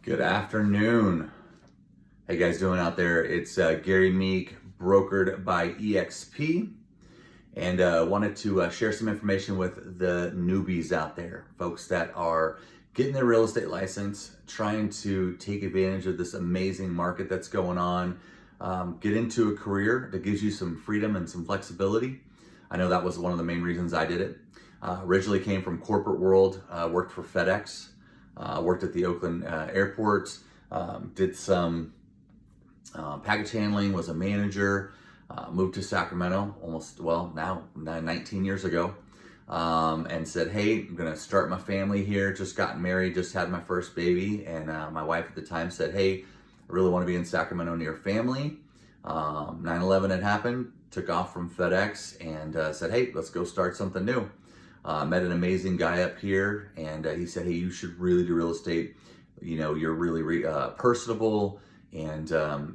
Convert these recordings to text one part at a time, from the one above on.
Good afternoon. How you guys doing out there? It's GaryMeek, brokered by EXP, and wanted to share some information with the newbies out there, folks that are getting their real estate license, trying to take advantage of this amazing market that's going on, get into a career that gives you some freedom and some flexibility. I know that was one of the main reasons I did it. Originally came from corporate world, worked for FedEx, worked at the Oakland airport, did some package handling, was a manager, moved to Sacramento now 19 years ago, and said, hey, I'm gonna start my family here. Just got married, just had my first baby, and my wife at the time said, hey, I really wanna be in Sacramento near family. 9/11 had happened, took off from FedEx and said, hey, let's go start something new. Met an amazing guy up here, and he said, hey, you should really do real estate. You know, you're really personable, and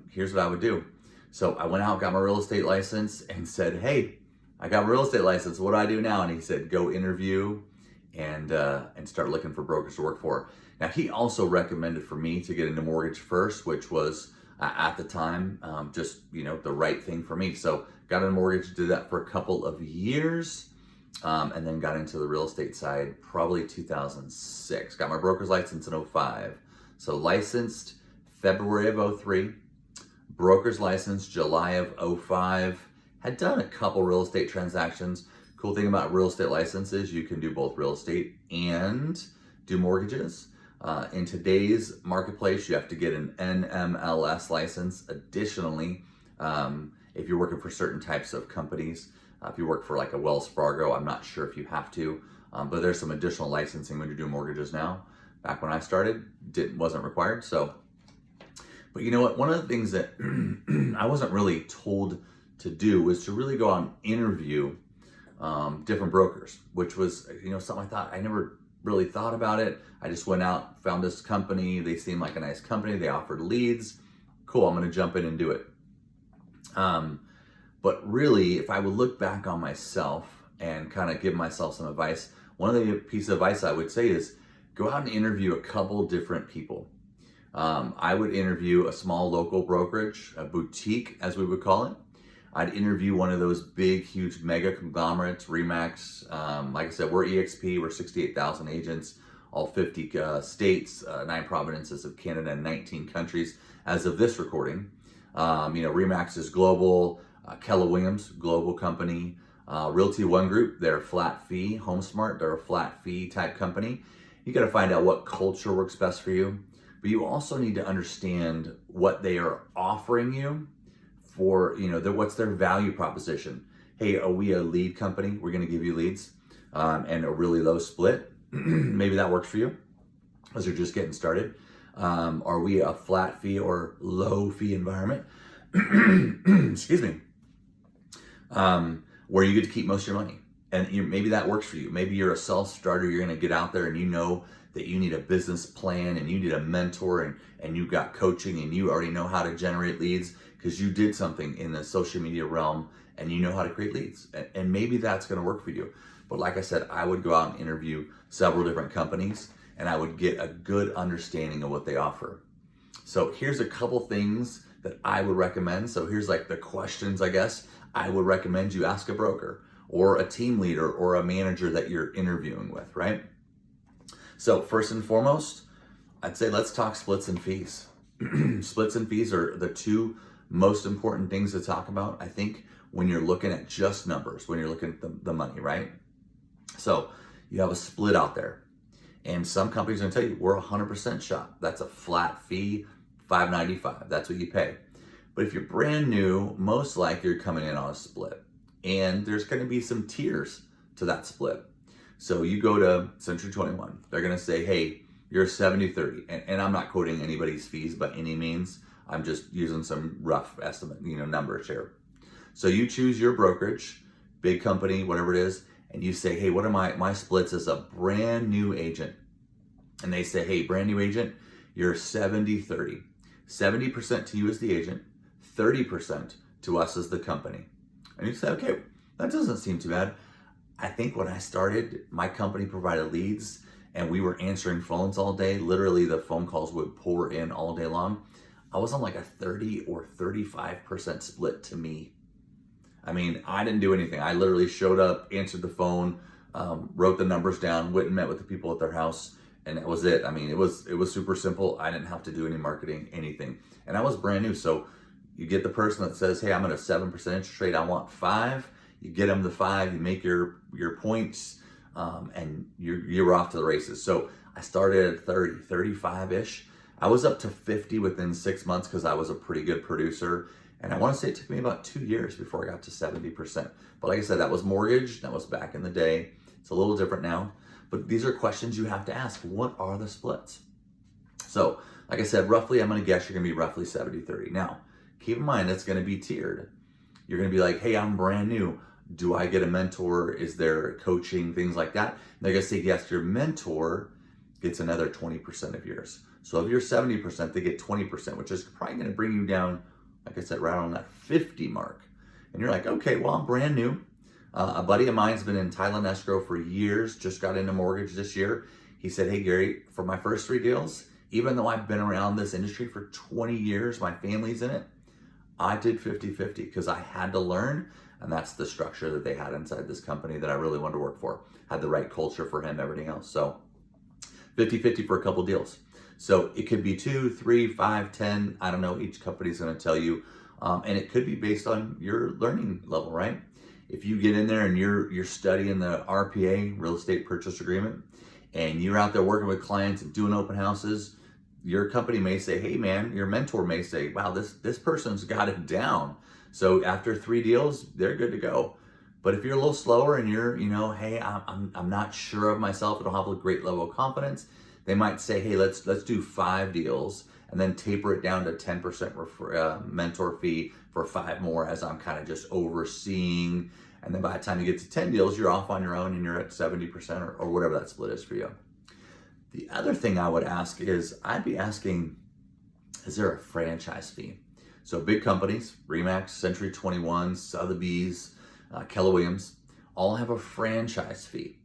here's what I would do. So I went out, got my real estate license, and said, hey, I got my real estate license. What do I do now? And he said, go interview and start looking for brokers to work for. Now, he also recommended for me to get into mortgage first, which was at the time just the right thing for me. So got into mortgage, did that for a couple of years. And then got into the real estate side probably 2006. Got my broker's license in 05. So licensed February of 03, broker's license July of 05. Had done a couple real estate transactions. Cool thing about real estate licenses, you can do both real estate and do mortgages. In today's marketplace, you have to get an NMLS license. Additionally, if you're working for certain types of companies, if you work for like a Wells Fargo, I'm not sure if you have to, but there's some additional licensing when you're doing mortgages now. Back when I started, wasn't required. So, but you know what? One of the things that I wasn't really told to do was to really go out and interview different brokers, which was something I never really thought about it. I just went out, found this company. They seemed like a nice company. They offered leads. Cool, I'm going to jump in and do it. But really, if I would look back on myself and kind of give myself some advice, one of the pieces of advice I would say is go out and interview a couple different people. I would interview a small local brokerage, a boutique as we would call it. I'd interview one of those big, huge mega conglomerates, RE/MAX. Like I said, we're EXP, we're 68,000 agents, all 50 states, 9 provinces of Canada, and 19 countries as of this recording. RE/MAX is global. Keller Williams, global company. Realty One Group, they're a flat fee. HomeSmart, they're a flat fee type company. You got to find out what culture works best for you, but you also need to understand what they are offering you for, what's their value proposition. Hey, are we a lead company? We're going to give you leads and a really low split. Maybe that works for you as you're just getting started. Are we a flat fee or low fee environment? Excuse me. Where you get to keep most of your money. And maybe that works for you. Maybe you're a self-starter, you're gonna get out there and you know that you need a business plan and you need a mentor and you got coaching and you already know how to generate leads because you did something in the social media realm and you know how to create leads. And maybe that's gonna work for you. But like I said, I would go out and interview several different companies and I would get a good understanding of what they offer. So here's a couple things that I would recommend. So here's like the questions, I guess, I would recommend you ask a broker or a team leader or a manager that you're interviewing with, right? So first and foremost, I'd say let's talk splits and fees. Splits and fees are the two most important things to talk about, I think, when you're looking at just numbers, when you're looking at the money, right? So you have a split out there. And some companies are gonna tell you, we're 100% shop. That's a flat fee, $595, that's what you pay. But if you're brand new, most likely you're coming in on a split. And there's gonna be some tiers to that split. So you go to Century 21, they're gonna say, hey, you're 70-30. And I'm not quoting anybody's fees by any means. I'm just using some rough estimate, numbers here. So you choose your brokerage, big company, whatever it is, and you say, hey, what are my splits as a brand new agent? And they say, hey, brand new agent, you're 70-30. 70% to you as the agent, 30% to us as the company. And you say, okay, that doesn't seem too bad. I think when I started, my company provided leads and we were answering phones all day. Literally, the phone calls would pour in all day long. I was on like a 30 or 35% split to me. I mean, I didn't do anything. I literally showed up, answered the phone, wrote the numbers down, went and met with the people at their house, and that was it. I mean, it was super simple. I didn't have to do any marketing, anything. And I was brand new. So you get the person that says, hey, I'm at a 7% interest rate, I want 5. You get them the 5, you make your points, and you're off to the races. So I started at 30, 35-ish. I was up to 50 within 6 months because I was a pretty good producer. And I want to say it took me about 2 years before I got to 70%. But like I said, that was mortgage. That was back in the day. It's a little different now. But these are questions you have to ask. What are the splits? So like I said, roughly, I'm going to guess you're going to be roughly 70-30. Now, keep in mind, it's going to be tiered. You're going to be like, hey, I'm brand new. Do I get a mentor? Is there coaching, things like that? And they're going to say, yes, your mentor gets another 20% of yours. So if you're 70%, they get 20%, which is probably going to bring you down, like I said, right on that 50 mark. And you're like, okay, well, I'm brand new. A buddy of mine's been in Thailand escrow for years, just got into mortgage this year. He said, hey, Gary, for my first 3 deals, even though I've been around this industry for 20 years, my family's in it, I did 50-50 because I had to learn. And that's the structure that they had inside this company that I really wanted to work for. Had the right culture for him, everything else. So 50-50 for a couple deals. So it could be 2, 3, 5, 10. I don't know. Each company's going to tell you. And it could be based on your learning level, right? If you get in there and you're studying the RPA, real estate purchase agreement, and you're out there working with clients and doing open houses, your company may say, hey man, your mentor may say, wow, this person's got it down. So after 3 deals, they're good to go. But if you're a little slower and you're, hey, I'm not sure of myself, I don't have a great level of confidence, they might say, hey, let's do 5 deals and then taper it down to 10% mentor fee for 5 more as I'm kind of just overseeing. And then by the time you get to 10 deals, you're off on your own and you're at 70% or whatever that split is for you. The other thing I would ask is, I'd be asking, is there a franchise fee? So big companies, RE/MAX, Century 21, Sotheby's, Keller Williams, all have a franchise fee.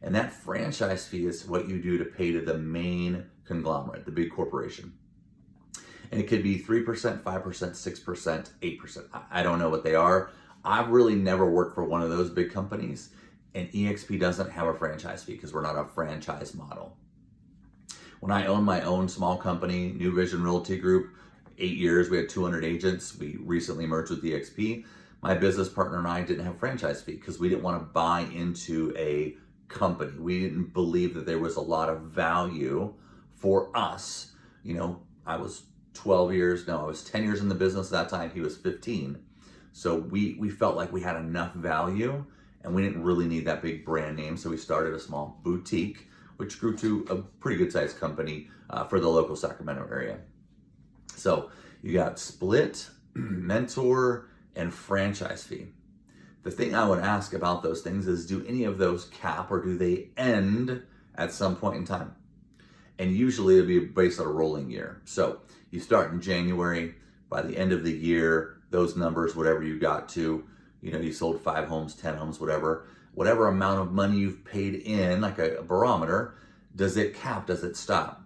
And that franchise fee is what you do to pay to the main conglomerate, the big corporation. And it could be 3%, 5%, 6%, 8%. I don't know what they are. I've really never worked for one of those big companies. And EXP doesn't have a franchise fee because we're not a franchise model. When I owned my own small company, New Vision Realty Group, 8 years, we had 200 agents. We recently merged with EXP. My business partner and I didn't have a franchise fee because we didn't want to buy into a company. We didn't believe that there was a lot of value for us. I was 10 years in the business at that time. He was 15. So we felt like we had enough value and we didn't really need that big brand name. So we started a small boutique, which grew to a pretty good sized company for the local Sacramento area. So you got split, mentor, and franchise fee. The thing I would ask about those things is, do any of those cap or do they end at some point in time? And usually it'll be based on a rolling year. So you start in January, by the end of the year, those numbers, whatever you got to, you sold 5 homes, 10 homes, whatever amount of money you've paid in, like a barometer, does it cap? Does it stop?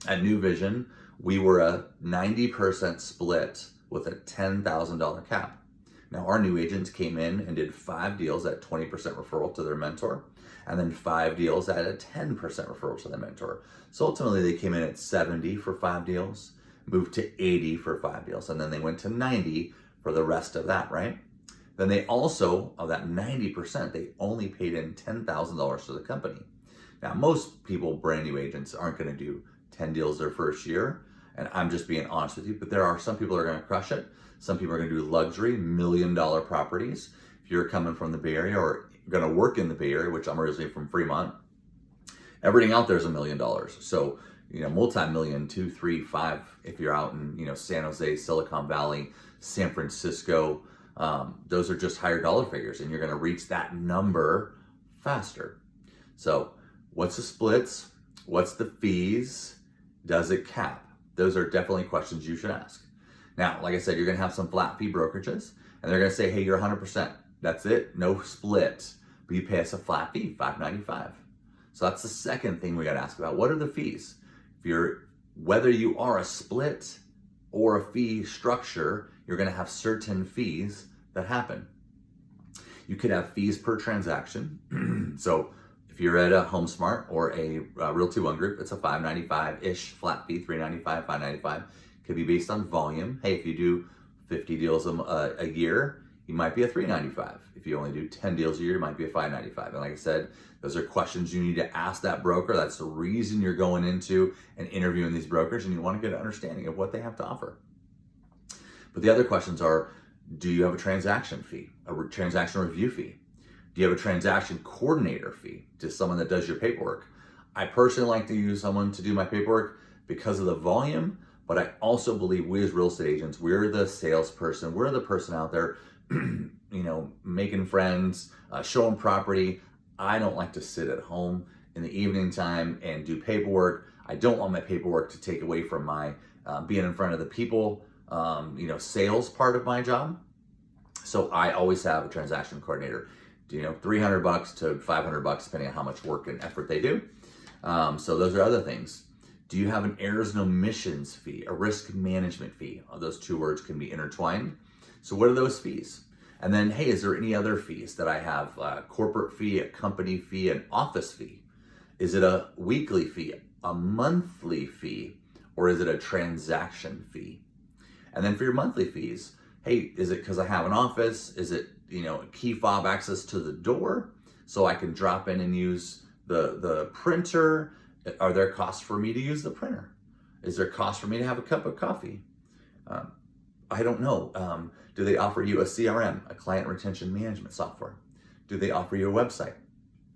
At New Vision, we were a 90% split with a $10,000 cap. Now, our new agents came in and did 5 deals at 20% referral to their mentor, and then 5 deals at a 10% referral to their mentor. So ultimately, they came in at 70 for 5 deals, moved to 80 for 5 deals, and then they went to 90 for the rest of that, right? Then they also, of that 90%, they only paid in $10,000 to the company. Now, most people, brand new agents, aren't going to do 10 deals their first year. And I'm just being honest with you, but there are some people that are going to crush it. Some people are going to do luxury, $1 million properties. If you're coming from the Bay Area or going to work in the Bay Area, which I'm originally from Fremont, everything out there is $1 million. So, multi-million, 2, 3, 5, if you're out in, San Jose, Silicon Valley, San Francisco, those are just higher dollar figures and you're going to reach that number faster. So what's the splits? What's the fees? Does it cap? Those are definitely questions you should ask. Now, like I said, you're going to have some flat fee brokerages and they're going to say, hey, you're 100%. That's it. No split. But you pay us a flat fee, $595. So that's the second thing we got to ask about. What are the fees? Whether you are a split or a fee structure, you're going to have certain fees that happen. You could have fees per transaction. So if you're at a HomeSmart or a Realty One Group, it's a $5.95-ish flat fee, $3.95, $5.95. Could be based on volume. Hey, if you do 50 deals a year, you might be a $3.95. If you only do 10 deals a year, it might be a $5.95. And like I said, those are questions you need to ask that broker. That's the reason you're going into and interviewing these brokers, and you want to get an understanding of what they have to offer. But the other questions are, do you have a transaction fee, a transaction review fee? Do you have a transaction coordinator fee, just someone that does your paperwork? I personally like to use someone to do my paperwork because of the volume, but I also believe we as real estate agents, we're the salesperson, we're the person out there, making friends, showing property. I don't like to sit at home in the evening time and do paperwork. I don't want my paperwork to take away from my being in front of the people, sales part of my job. So I always have a transaction coordinator, $300 to $500, depending on how much work and effort they do. So those are other things. Do you have an errors and omissions fee, a risk management fee? Those two words can be intertwined. So what are those fees? And then, hey, is there any other fees that I have? A corporate fee, a company fee, an office fee? Is it a weekly fee, a monthly fee, or is it a transaction fee? And then for your monthly fees, hey, is it because I have an office? Is it, key fob access to the door so I can drop in and use the printer? Are there costs for me to use the printer? Is there cost for me to have a cup of coffee? I don't know. Do they offer you a CRM, a client retention management software? Do they offer you a website?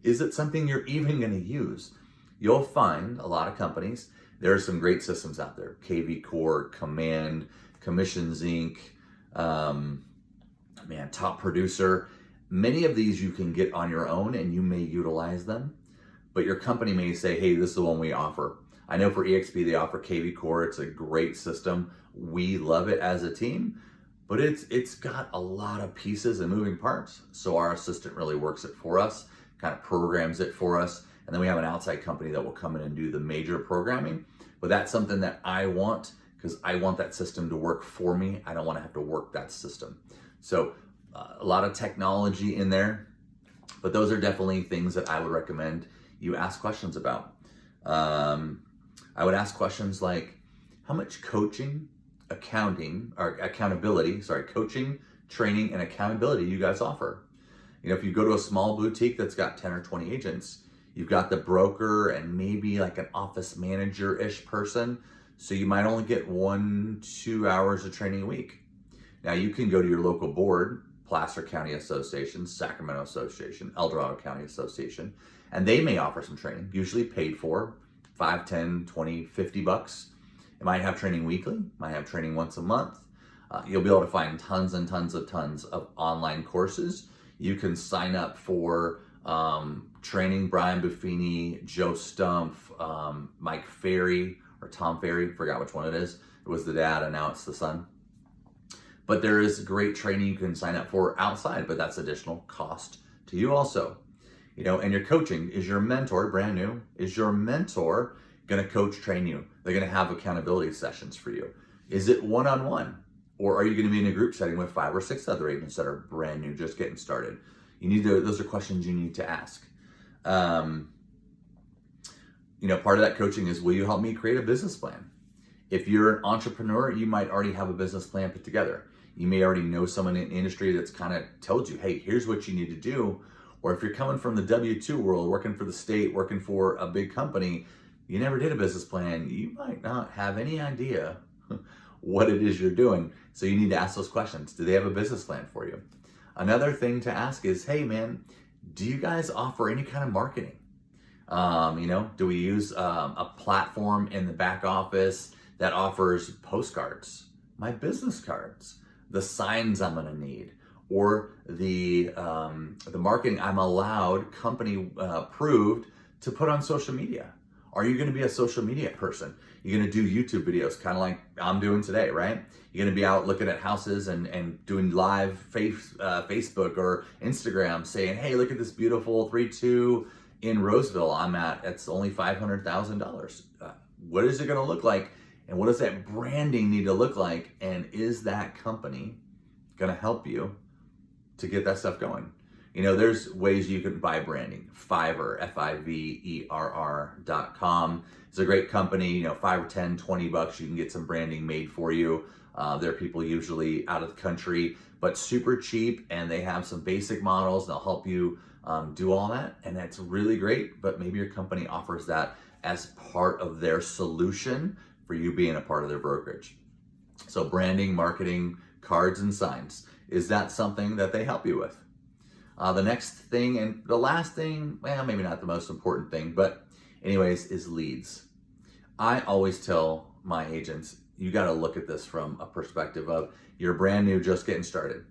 Is it something you're even going to use? You'll find a lot of companies, there are some great systems out there. KV Core, Command, Commissions Inc., Top Producer. Many of these you can get on your own and you may utilize them, but your company may say, hey, this is the one we offer. I know for EXP, they offer KV Core. It's a great system. We love it as a team, but it's got a lot of pieces and moving parts. So our assistant really works it for us, kind of programs it for us. And then we have an outside company that will come in and do the major programming. But that's something that I want, because I want that system to work for me. I don't want to have to work that system. So a lot of technology in there, but those are definitely things that I would recommend you ask questions about. I would ask questions like, how much coaching, coaching, training, and accountability you guys offer? If you go to a small boutique that's got 10 or 20 agents, you've got the broker and maybe like an office manager-ish person. So you might only get 1-2 hours of training a week. Now you can go to your local board, Placer County Association, Sacramento Association, El Dorado County Association, and they may offer some training, usually paid for, $5, $10, $20, $50. It might have training weekly, might have training once a month. You'll be able to find tons and tons of online courses. You can sign up for training Brian Buffini, Joe Stumpf, Mike Ferry, or Tom Ferry, forgot which one it is. It was the dad and now it's the son. But there is great training you can sign up for outside, but that's additional cost to you also. And your coaching, is your mentor, brand new, is your mentor gonna coach, train you? They're gonna have accountability sessions for you. Is it one-on-one? Or are you gonna be in a group setting with 5 or 6 other agents that are brand new, just getting started? Those are questions you need to ask. Part of that coaching is, will you help me create a business plan? If you're an entrepreneur, you might already have a business plan put together. You may already know someone in the industry that's kind of told you, hey, here's what you need to do. Or if you're coming from the W-2 world, working for the state, working for a big company, you never did a business plan, you might not have any idea what it is you're doing. So you need to ask those questions. Do they have a business plan for you? Another thing to ask is, hey man, do you guys offer any kind of marketing? Do we use a platform in the back office that offers postcards, my business cards, the signs I'm gonna need, or the marketing I'm allowed, company approved, to put on social media? Are you gonna be a social media person? You're gonna do YouTube videos, kind of like I'm doing today, right? You're gonna be out looking at houses and doing live Facebook or Instagram saying, hey, look at this beautiful 3-2 in Roseville I'm at, it's only $500,000. What is it going to look like? And what does that branding need to look like? And is that company going to help you to get that stuff going? There's ways you can buy branding. Fiverr, Fiverr.com. It's a great company, $5 or $10, $20, you can get some branding made for you. There are people usually out of the country, but super cheap, and they have some basic models. They'll help you do all that, and that's really great, but maybe your company offers that as part of their solution for you being a part of their brokerage. So branding, marketing, cards, and signs. Is that something that they help you with? The next thing, and the last thing, well, maybe not the most important thing, but anyways, is leads. I always tell my agents, you got to look at this from a perspective of you're brand new, just getting started.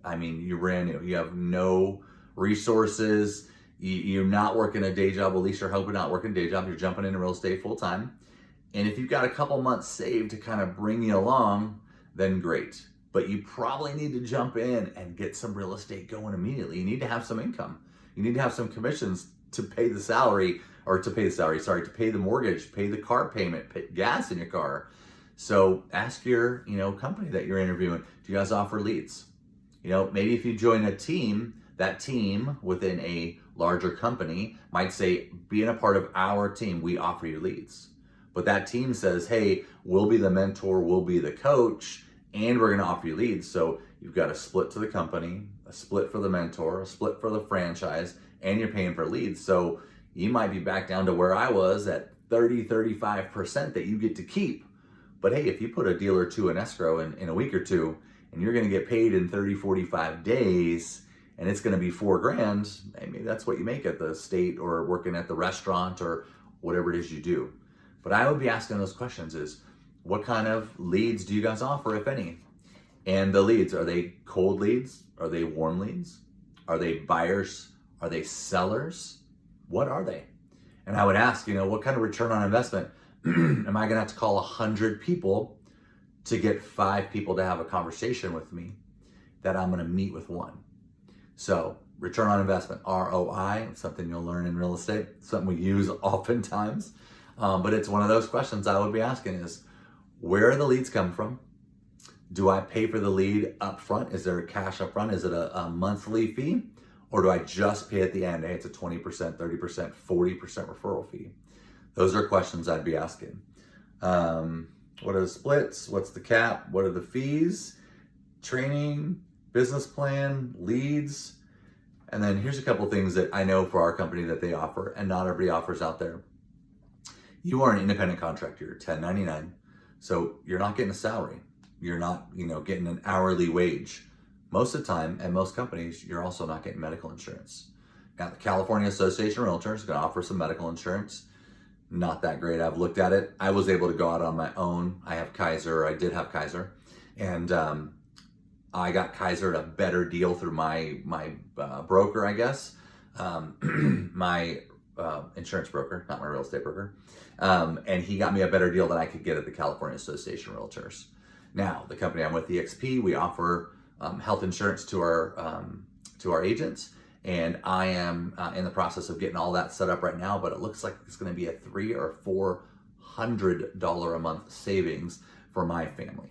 I mean, you're brand new. You have no resources. You're not working a day job. At least you're hoping not working a day job. You're jumping into real estate full time. And if you've got a couple months saved to kind of bring you along, then great. But you probably need to jump in and get some real estate going immediately. You need to have some income. You need to have some commissions to pay the salary, to pay the mortgage, pay the car payment, pay gas in your car. So ask your, company that you're interviewing, do you guys offer leads? Maybe if you join a team, that team within a larger company might say, being a part of our team, we offer you leads. But that team says, hey, we'll be the mentor, we'll be the coach, and we're going to offer you leads. So you've got a split to the company, a split for the mentor, a split for the franchise, and you're paying for leads. So you might be back down to where I was at 35% that you get to keep. But hey, if you put a deal or two in escrow in a week or two, and you're going to get paid in 45 days, and it's going to be $4,000, maybe that's what you make at the state or working at the restaurant or whatever it is you do. But I would be asking those questions is, what kind of leads do you guys offer, if any? And the leads, are they cold leads? Are they warm leads? Are they buyers? Are they sellers? What are they? And I would ask, what kind of return on investment? Am I gonna have to call 100 people to get 5 people to have a conversation with me that I'm gonna meet with one? So return on investment, ROI, something you'll learn in real estate, something we use oftentimes. But it's one of those questions I would be asking is, where are the leads coming from? Do I pay for the lead up front? Is there a cash up front? Is it a monthly fee? Or do I just pay at the end? Hey, it's a 20%, 30%, 40% referral fee. Those are questions I'd be asking. What are the splits? What's the cap? What are the fees? Training, business plan, leads. And then here's a couple things that I know for our company that they offer and not everybody offers out there. You are an independent contractor, you're 1099. So you're not getting a salary. You're not, getting an hourly wage. Most of the time, at most companies, you're also not getting medical insurance. Now, the California Association of Realtors is going to offer some medical insurance. Not that great. I've looked at it. I was able to go out on my own. I did have Kaiser. And I got Kaiser at a better deal through my broker, I guess. My insurance broker, not my real estate broker. And he got me a better deal than I could get at the California Association of Realtors. Now, the company I'm with, EXP, we offer health insurance to our agents, and I am in the process of getting all that set up right now. But it looks like it's going to be a $300 or $400 a month savings for my family.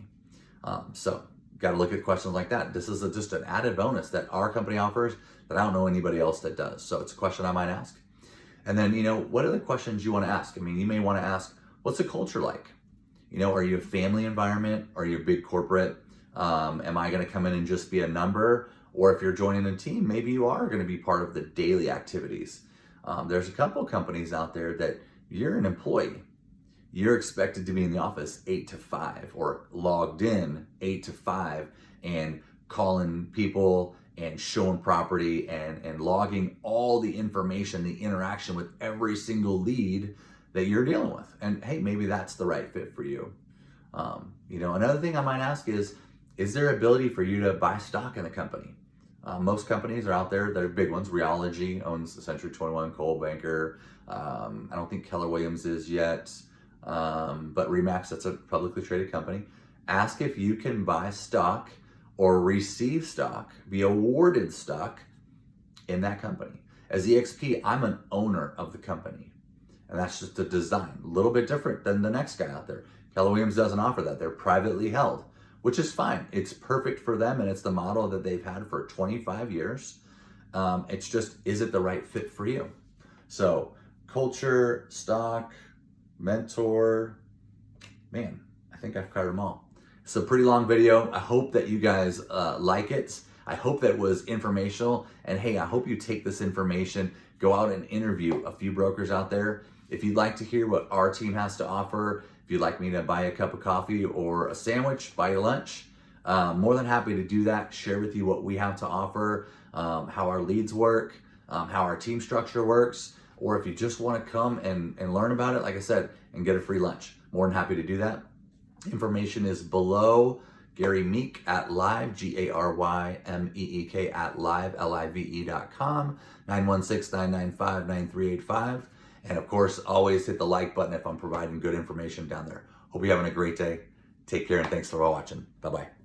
So, got to look at questions like that. This is just an added bonus that our company offers that I don't know anybody else that does. So it's a question I might ask. And then, what are the questions you want to ask? I mean, you may want to ask, what's the culture like? Are you a family environment? Are you a big corporate? Am I going to come in and just be a number? Or if you're joining a team, maybe you are going to be part of the daily activities. There's a couple companies out there that you're an employee. You're expected to be in the office 8 to 5 or logged in 8 to 5 and calling people and showing property and logging all the information, the interaction with every single lead that you're dealing with. And hey, maybe that's the right fit for you. Another thing I might ask is there ability for you to buy stock in the company? Most companies are out there, they're big ones. Realogy owns the Century 21, Coldwell Banker. I don't think Keller Williams is yet, but Remax, that's a publicly traded company. Ask if you can buy stock or receive stock, be awarded stock in that company. As EXP, I'm an owner of the company. And that's just a design, a little bit different than the next guy out there. Keller Williams doesn't offer that. They're privately held, which is fine. It's perfect for them, and it's the model that they've had for 25 years. It's just, is it the right fit for you? So culture, stock, mentor, man, I think I've covered them all. It's a pretty long video. I hope that you guys like it. I hope that it was informational. And hey, I hope you take this information, go out and interview a few brokers out there. If you'd like to hear what our team has to offer, if you'd like me to buy a cup of coffee or a sandwich, buy you lunch, more than happy to do that, share with you what we have to offer, how our leads work, how our team structure works, or if you just want to come and learn about it, like I said, and get a free lunch, more than happy to do that. Information is below. GaryMeek at live, GaryMeek at live, live.com, 916-995-9385. And of course, always hit the like button if I'm providing good information down there. Hope you're having a great day. Take care and thanks for watching. Bye-bye.